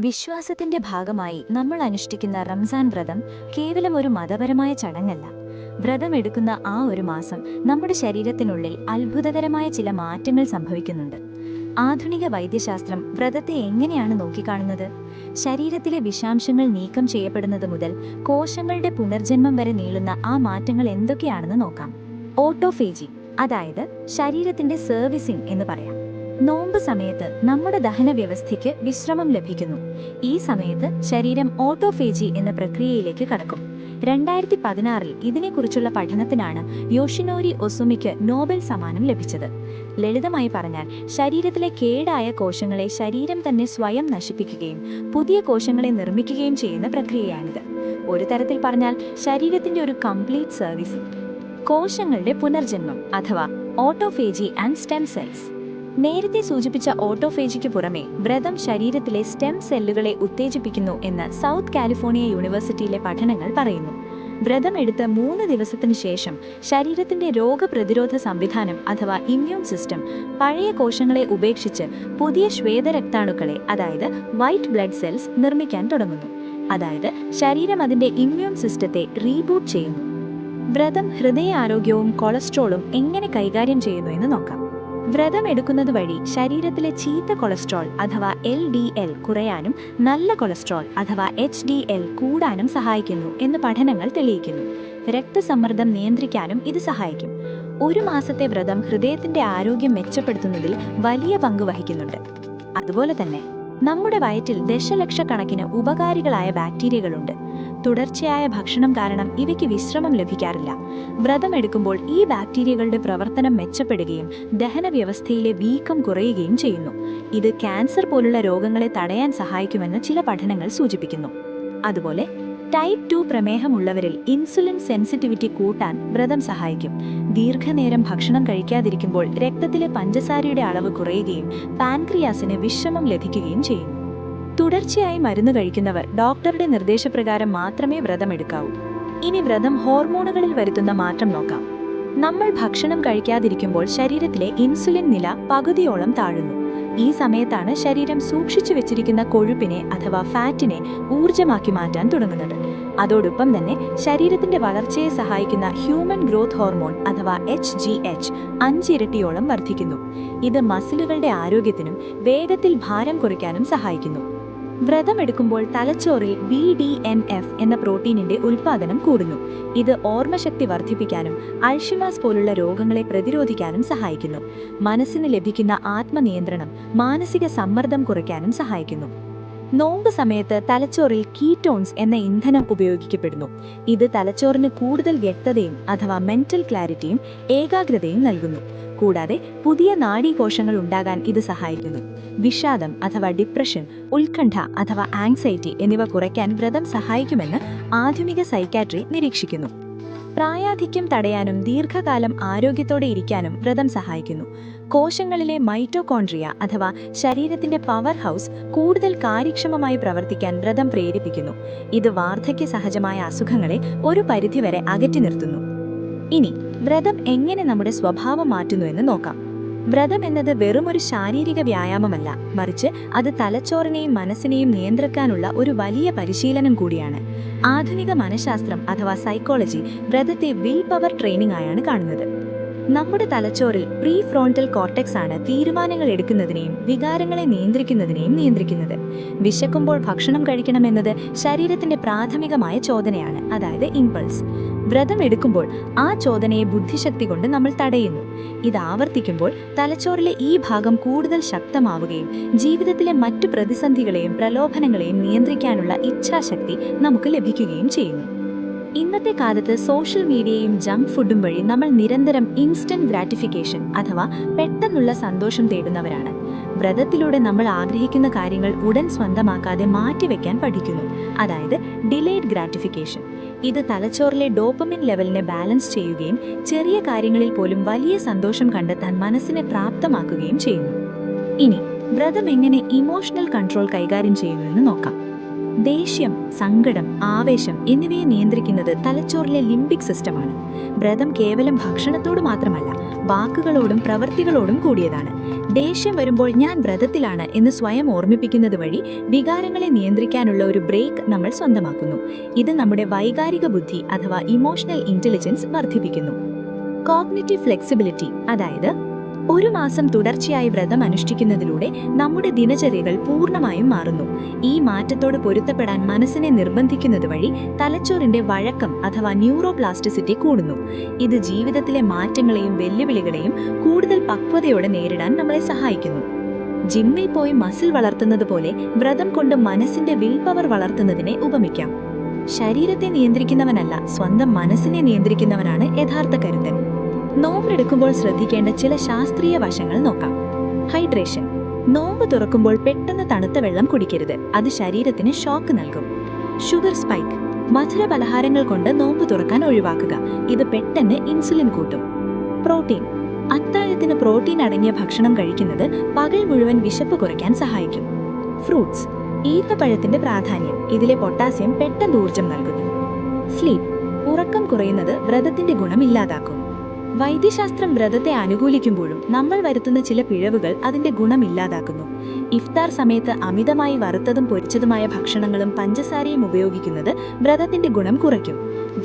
വിശ്വാസത്തിന്റെ ഭാഗമായി നമ്മൾ അനുഷ്ഠിക്കുന്ന റംസാൻ വ്രതം കേവലം ഒരു മതപരമായ ചടങ്ങല്ല. വ്രതമെടുക്കുന്ന ആ ഒരു മാസം നമ്മുടെ ശരീരത്തിനുള്ളിൽ അത്ഭുതകരമായ ചില മാറ്റങ്ങൾ സംഭവിക്കുന്നുണ്ട്. ആധുനിക വൈദ്യശാസ്ത്രം വ്രതത്തെ എങ്ങനെയാണ് നോക്കിക്കാണുന്നത്? ശരീരത്തിലെ വിഷാംശങ്ങൾ നീക്കം ചെയ്യപ്പെടുന്നത് മുതൽ കോശങ്ങളുടെ പുനർജന്മം വരെ നീളുന്ന ആ മാറ്റങ്ങൾ എന്തൊക്കെയാണെന്ന് നോക്കാം. ഓട്ടോഫേജി, അതായത് ശരീരത്തിന്റെ സർവീസിംഗ് എന്ന് പറയാം. നോമ്പ് സമയത്ത് നമ്മുടെ ദഹന വ്യവസ്ഥയ്ക്ക് വിശ്രമം ലഭിക്കുന്നു. ഈ സമയത്ത് ശരീരം ഓട്ടോഫേജി എന്ന പ്രക്രിയയിലേക്ക് കടക്കും. 2016 ഇതിനെക്കുറിച്ചുള്ള പഠനത്തിനാണ് യോഷിനോരി ഒസുമിക്ക് നോബൽ സമ്മാനം ലഭിച്ചത്. ലളിതമായി പറഞ്ഞാൽ, ശരീരത്തിലെ കേടായ കോശങ്ങളെ ശരീരം തന്നെ സ്വയം നശിപ്പിക്കുകയും പുതിയ കോശങ്ങളെ നിർമ്മിക്കുകയും ചെയ്യുന്ന പ്രക്രിയയാണിത്. ഒരു തരത്തിൽ പറഞ്ഞാൽ ശരീരത്തിന്റെ ഒരു കംപ്ലീറ്റ് സർവീസ്. കോശങ്ങളുടെ പുനർജന്മം അഥവാ ഓട്ടോഫേജി ആൻഡ് സ്റ്റെം സെൽസ്. നേരത്തെ സൂചിപ്പിച്ച ഓട്ടോഫേജിക്ക് പുറമെ വ്രതം ശരീരത്തിലെ സ്റ്റെം സെല്ലുകളെ ഉത്തേജിപ്പിക്കുന്നു എന്ന് സൗത്ത് കാലിഫോർണിയ യൂണിവേഴ്സിറ്റിയിലെ പഠനങ്ങൾ പറയുന്നു. വ്രതം എടുത്ത് 3 ദിവസത്തിനു ശേഷം ശരീരത്തിന്റെ രോഗപ്രതിരോധ സംവിധാനം അഥവാ ഇമ്മ്യൂൺ സിസ്റ്റം പഴയ കോശങ്ങളെ ഉപേക്ഷിച്ച് പുതിയ ശ്വേതരക്താണുക്കളെ, അതായത് വൈറ്റ് ബ്ലഡ് സെൽസ് നിർമ്മിക്കാൻ തുടങ്ങുന്നു. അതായത് ശരീരം അതിന്റെ ഇമ്മ്യൂൺ സിസ്റ്റത്തെ റീബൂട്ട് ചെയ്യുന്നു. വ്രതം ഹൃദയാരോഗ്യവും കൊളസ്ട്രോളും എങ്ങനെ കൈകാര്യം ചെയ്യുന്നു എന്ന് നോക്കാം. വ്രതം എടുക്കുന്നത് വഴി ശരീരത്തിലെ ചീത്ത കൊളസ്ട്രോൾ അഥവാ LDL കുറയാനും നല്ല കൊളസ്ട്രോൾ അഥവാ HDL കൂടാനും സഹായിക്കുന്നു എന്ന് പഠനങ്ങൾ തെളിയിക്കുന്നു. രക്തസമ്മർദ്ദം നിയന്ത്രിക്കാനും ഇത് സഹായിക്കും. ഒരു മാസത്തെ വ്രതം ഹൃദയത്തിന്റെ ആരോഗ്യം മെച്ചപ്പെടുത്തുന്നതിൽ വലിയ പങ്ക് വഹിക്കുന്നുണ്ട്. അതുപോലെ തന്നെ നമ്മുടെ വയറ്റിൽ ദശലക്ഷക്കണക്കിന് ഉപകാരികളായ ബാക്ടീരിയകളുണ്ട്. തുടർച്ചയായ ഭക്ഷണം കാരണം ഇവയ്ക്ക് വിശ്രമം ലഭിക്കാറില്ല. വ്രതമെടുക്കുമ്പോൾ ഈ ബാക്ടീരിയകളുടെ പ്രവർത്തനം മെച്ചപ്പെടുകയും ദഹന വ്യവസ്ഥയിലെ വീക്കം കുറയുകയും ചെയ്യുന്നു. ഇത് ക്യാൻസർ പോലുള്ള രോഗങ്ങളെ തടയാൻ സഹായിക്കുമെന്ന് ചില പഠനങ്ങൾ സൂചിപ്പിക്കുന്നു. അതുപോലെ ടൈപ്പ് 2 പ്രമേഹമുള്ളവരിൽ ഇൻസുലിൻ സെൻസിറ്റിവിറ്റി കൂട്ടാൻ വ്രതം സഹായിക്കും. ദീർഘനേരം ഭക്ഷണം കഴിക്കാതിരിക്കുമ്പോൾ രക്തത്തിലെ പഞ്ചസാരയുടെ അളവ് കുറയുകയും പാൻക്രിയാസിന് വിശ്രമം ലഭിക്കുകയും ചെയ്യുന്നു. തുടർച്ചയായി മരുന്ന് കഴിക്കുന്നവർ ഡോക്ടറുടെ നിർദ്ദേശപ്രകാരം മാത്രമേ വ്രതമെടുക്കാവൂ. ഇനി വ്രതം ഹോർമോണുകളിൽ വരുത്തുന്ന മാറ്റം നോക്കാം. നമ്മൾ ഭക്ഷണം കഴിക്കാതിരിക്കുമ്പോൾ ശരീരത്തിലെ ഇൻസുലിൻ നില പകുതിയോളം താഴുന്നു. ഈ സമയത്താണ് ശരീരം സൂക്ഷിച്ചു വെച്ചിരിക്കുന്ന കൊഴുപ്പിനെ അഥവാ ഫാറ്റിനെ ഊർജ്ജമാക്കി മാറ്റാൻ തുടങ്ങുന്നത്. അതോടൊപ്പം തന്നെ ശരീരത്തിന്റെ വളർച്ചയെ സഹായിക്കുന്ന ഹ്യൂമൻ ഗ്രോത്ത് ഹോർമോൺ അഥവാ HGH 5 ഇരട്ടിയോളം വർദ്ധിക്കുന്നു. ഇത് മസിലുകളുടെ ആരോഗ്യത്തിനും വേഗത്തിൽ ഭാരം കുറയ്ക്കാനും സഹായിക്കുന്നു. വ്രതമെടുക്കുമ്പോൾ തലച്ചോറിൽ BDNF എന്ന പ്രോട്ടീനിന്റെ ഉൽപ്പാദനം കൂടുന്നു. ഇത് ഓർമ്മശക്തി വർദ്ധിപ്പിക്കാനും അൾഷിമേഴ്സ് പോലുള്ള രോഗങ്ങളെ പ്രതിരോധിക്കാനും സഹായിക്കുന്നു. മനസ്സിന് ലഭിക്കുന്ന ആത്മനിയന്ത്രണം മാനസിക സമ്മർദ്ദം കുറയ്ക്കാനും സഹായിക്കുന്നു. നോമ്പ് സമയത്ത് തലച്ചോറിൽ കീറ്റോൺസ് എന്ന ഇന്ധനം ഉപയോഗിക്കപ്പെടുന്നു. ഇത് തലച്ചോറിന് കൂടുതൽ വ്യക്തതയും അഥവാ മെന്റൽ ക്ലാരിറ്റിയും ഏകാഗ്രതയും നൽകുന്നു. കൂടാതെ പുതിയ നാഡീകോശങ്ങൾ ഉണ്ടാകാൻ ഇത് സഹായിക്കുന്നു. വിഷാദം അഥവാ ഡിപ്രഷൻ, ഉത്കണ്ഠ അഥവാ ആങ്സൈറ്റി എന്നിവ കുറയ്ക്കാൻ വ്രതം സഹായിക്കുമെന്ന് ആധുനിക സൈക്കാട്രി നിരീക്ഷിക്കുന്നു. പ്രായാധിക്യം തടയാനും ദീർഘകാലം ആരോഗ്യത്തോടെ ഇരിക്കാനും വ്രതം സഹായിക്കുന്നു. കോശങ്ങളിലെ മൈറ്റോകോൺട്രിയ അഥവാ ശരീരത്തിന്റെ പവർ ഹൗസ് കൂടുതൽ കാര്യക്ഷമമായി പ്രവർത്തിക്കാൻ വ്രതം പ്രേരിപ്പിക്കുന്നു. ഇത് വാർദ്ധക്യ സഹജമായ അസുഖങ്ങളെ ഒരു പരിധിവരെ അകറ്റി നിർത്തുന്നു. ഇനി വ്രതം എങ്ങനെ നമ്മുടെ സ്വഭാവം മാറ്റുന്നു എന്ന് നോക്കാം. വ്രതം എന്നത് വെറുമൊരു ശാരീരിക വ്യായാമമല്ല, മറിച്ച് അത് തലച്ചോറിനെയും മനസ്സിനെയും നിയന്ത്രിക്കാനുള്ള ഒരു വലിയ പരിശീലനം കൂടിയാണ്. ആധുനിക മനഃശാസ്ത്രം അഥവാ സൈക്കോളജി വ്രതത്തെ വിൽ പവർ ട്രെയിനിങ് ആയാണ് കാണുന്നത്. നമ്മുടെ തലച്ചോറിൽ പ്രീ ഫ്രോണ്ടൽ കോർട്ടെക്സ് ആണ് തീരുമാനങ്ങൾ എടുക്കുന്നതിനെയും വികാരങ്ങളെ നിയന്ത്രിക്കുന്നതിനെയും നിയന്ത്രിക്കുന്നത്. വിശക്കുമ്പോൾ ഭക്ഷണം കഴിക്കണമെന്നത് ശരീരത്തിന്റെ പ്രാഥമികമായ ചോദനയാണ്, അതായത് ഇമ്പൾസ്. വ്രതം എടുക്കുമ്പോൾ ആ ചോദനയെ ബുദ്ധിശക്തി കൊണ്ട് നമ്മൾ തടയുന്നു. ഇത് ആവർത്തിക്കുമ്പോൾ തലച്ചോറിലെ ഈ ഭാഗം കൂടുതൽ ശക്തമാവുകയും ജീവിതത്തിലെ മറ്റു പ്രതിസന്ധികളെയും പ്രലോഭനങ്ങളെയും നിയന്ത്രിക്കാനുള്ള ഇച്ഛാശക്തി നമുക്ക് ലഭിക്കുകയും ചെയ്യുന്നു. ഇന്നത്തെ കാലത്ത് സോഷ്യൽ മീഡിയയും ജങ്ക് ഫുഡും വഴി നമ്മൾ നിരന്തരം ഇൻസ്റ്റന്റ് ഗ്രാറ്റിഫിക്കേഷൻ അഥവാ പെട്ടെന്നുള്ള സന്തോഷം തേടുന്നവരാണ്. വ്രതത്തിലൂടെ നമ്മൾ ആഗ്രഹിക്കുന്ന കാര്യങ്ങൾ ഉടൻ സ്വന്തമാക്കാതെ മാറ്റിവെക്കാൻ പഠിക്കുന്നു, അതായത് ഡിലേഡ് ഗ്രാറ്റിഫിക്കേഷൻ. ഇത് തലച്ചോറിലെ ഡോപ്പമിൻ ലെവലിനെ ബാലൻസ് ചെയ്യുകയും ചെറിയ കാര്യങ്ങളിൽ പോലും വലിയ സന്തോഷം കണ്ടെത്താൻ മനസ്സിനെ പ്രാപ്തമാക്കുകയും ചെയ്യുന്നു. ഇനി വ്രതം എങ്ങനെ ഇമോഷണൽ കൺട്രോൾ കൈകാര്യം ചെയ്യുന്നുവെന്ന് നോക്കാം. ദേഷ്യം, സങ്കടം, ആവേശം എന്നിവയെ നിയന്ത്രിക്കുന്നത് തലച്ചോറിലെ ലിംബിക് സിസ്റ്റമാണ്. വ്രതം കേവലം ഭക്ഷണത്തോട് മാത്രമല്ല, വാക്കുകളോടും പ്രവൃത്തികളോടും കൂടിയതാണ്. ദേഷ്യം വരുമ്പോൾ ഞാൻ വ്രതത്തിലാണ് എന്ന് സ്വയം ഓർമ്മിപ്പിക്കുന്നത് വഴി വികാരങ്ങളെ നിയന്ത്രിക്കാനുള്ള ഒരു ബ്രേക്ക് നമ്മൾ സ്വന്തമാക്കുന്നു. ഇത് നമ്മുടെ വൈകാരിക ബുദ്ധി അഥവാ ഇമോഷണൽ ഇന്റലിജൻസ് വർദ്ധിപ്പിക്കുന്നു. കോഗ്നിറ്റീവ് ഫ്ലെക്സിബിലിറ്റി, അതായത് ഒരു മാസം തുടർച്ചയായി വ്രതം അനുഷ്ഠിക്കുന്നതിലൂടെ നമ്മുടെ ദിനചര്യകൾ പൂർണ്ണമായും മാറുന്നു. ഈ മാറ്റത്തോട് പൊരുത്തപ്പെടാൻ മനസ്സിനെ നിർബന്ധിക്കുന്നത് വഴി തലച്ചോറിന്റെ വഴക്കം അഥവാ ന്യൂറോപ്ലാസ്റ്റിസിറ്റി കൂടുന്നു. ഇത് ജീവിതത്തിലെ മാറ്റങ്ങളെയും വെല്ലുവിളികളെയും കൂടുതൽ പക്വതയോടെ നേരിടാൻ നമ്മളെ സഹായിക്കുന്നു. ജിമ്മിൽ പോയി മസിൽ വളർത്തുന്നത് പോലെ വ്രതം കൊണ്ട് മനസ്സിന്റെ വിൽ പവർ വളർത്തുന്നതിനെ ഉപമിക്കാം. ശരീരത്തെ നിയന്ത്രിക്കുന്നവനല്ല, സ്വന്തം മനസ്സിനെ നിയന്ത്രിക്കുന്നവനാണ് യഥാർത്ഥ കരുത്തൻ. നോമ്പെടുക്കുമ്പോൾ ശ്രദ്ധിക്കേണ്ട ചില ശാസ്ത്രീയ വശങ്ങൾ നോക്കാം. ഹൈഡ്രേഷൻ. നോമ്പ് തുറക്കുമ്പോൾ പെട്ടെന്ന് തണുത്ത വെള്ളം കുടിക്കരുത്, അത് ശരീരത്തിന് ഷോക്ക് നൽകും. Sugar spike. മധുര പലഹാരങ്ങൾ കൊണ്ട് നോമ്പ് തുറക്കാൻ ഒഴിവാക്കുക, ഇത് പെട്ടെന്ന് ഇൻസുലിൻ കൂട്ടും. പ്രോട്ടീൻ. അത്താഴത്തിന് പ്രോട്ടീൻ അടങ്ങിയ ഭക്ഷണം കഴിക്കുന്നത് പകൽ മുഴുവൻ വിശപ്പ് കുറയ്ക്കാൻ സഹായിക്കും. ഫ്രൂട്ട്സ്. ഈത്തപ്പഴത്തിന്റെ പ്രാധാന്യം, ഇതിലെ പൊട്ടാസ്യം പെട്ടെന്ന് ഊർജം നൽകുന്നു. സ്ലീപ്പ്. ഉറക്കം കുറയുന്നത് വ്രതത്തിന്റെ ഗുണം ഇല്ലാതാക്കും. വൈദ്യശാസ്ത്രം വ്രതത്തെ അനുകൂലിക്കുമ്പോഴും നമ്മൾ വരുത്തുന്ന ചില പിഴവുകൾ അതിന്റെ ഗുണം ഇല്ലാതാക്കുന്നു. ഇഫ്താർ സമയത്ത് അമിതമായി വറുത്തതും പൊരിച്ചതുമായ ഭക്ഷണങ്ങളും പഞ്ചസാരയും ഉപയോഗിക്കുന്നത് വ്രതത്തിന്റെ ഗുണം കുറയ്ക്കും.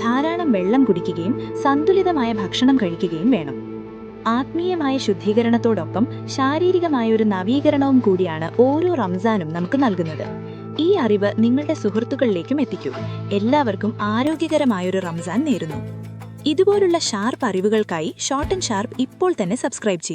ധാരാളം വെള്ളം കുടിക്കുകയും സന്തുലിതമായ ഭക്ഷണം കഴിക്കുകയും വേണം. ആത്മീയമായ ശുദ്ധീകരണത്തോടൊപ്പം ശാരീരികമായ ഒരു നവീകരണവും കൂടിയാണ് ഓരോ റംസാനും നമുക്ക് നൽകുന്നത്. ഈ അറിവ് നിങ്ങളുടെ സുഹൃത്തുക്കളിലേക്കും എത്തിക്കൂ. എല്ലാവർക്കും ആരോഗ്യകരമായൊരു റംസാൻ നേരുന്നു. ഇതുപോലുള്ള ഷാർപ്പ് അറിവുകൾക്കായി ഷോർട്ട് ആൻഡ് ഷാർപ്പ് ഇപ്പോൾ തന്നെ സബ്സ്ക്രൈബ് ചെയ്യൂ.